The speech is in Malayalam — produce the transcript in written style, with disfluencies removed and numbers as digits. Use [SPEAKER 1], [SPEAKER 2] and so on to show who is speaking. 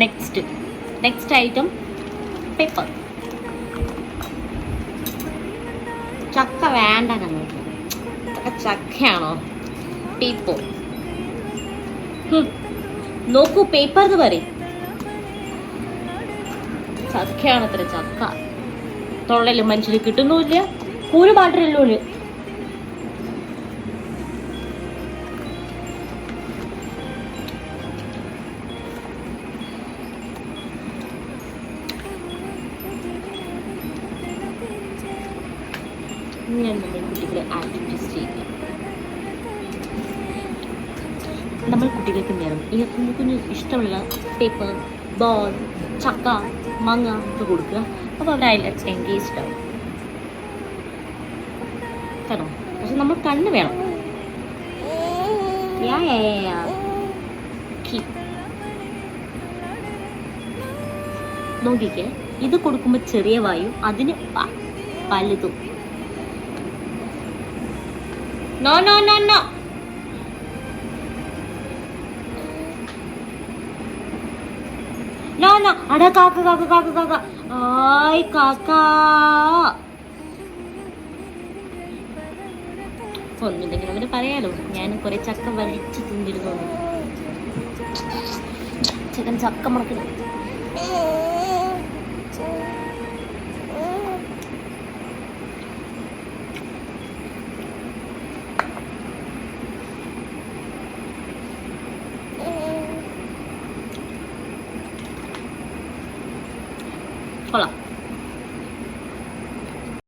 [SPEAKER 1] Next item paper. ചക്ക വേണ്ട ഞങ്ങൾക്ക്. ചക്കയാണോ? പേപ്പർ നോക്കൂ, പേപ്പർ എന്ന് പറയും. ചക്കയാണത്ര ചക്ക. തൊള്ളല് മനുഷ്യന് കിട്ടുന്നുമില്ല, ഒരു പാട്ടല്ലോ. ഞാൻ നമ്മൾ കുട്ടികളെ ആക്ടിവിറ്റീസ് ചെയ്യുക. നമ്മൾ കുട്ടികൾക്ക് നേരം ഈ കുഞ്ഞു ഇഷ്ടമുള്ള പേപ്പർ, ബോൾ, ചക്ക, മാങ്ങ ഒക്കെ കൊടുക്കുക. അപ്പോൾ അവർ അതിൽ എൻഗേജ്ഡ് ആവും. കേട്ടോ? പക്ഷെ നമ്മൾ കണ്ണ് വേണം. നോക്കിക്കേ, ഇത് കൊടുക്കുമ്പോൾ ചെറിയ വായു, അതിന് വലുതും. No. അടാ കാക്ക. ആയ് കാക്ക. ഒന്നുമില്ലെങ്കിൽ അവന് പറയാലോ, ഞാൻ കുറെ ചക്ക വലിച്ചു തിന്നിരുന്നു. ചക്ക മുറക്കണം.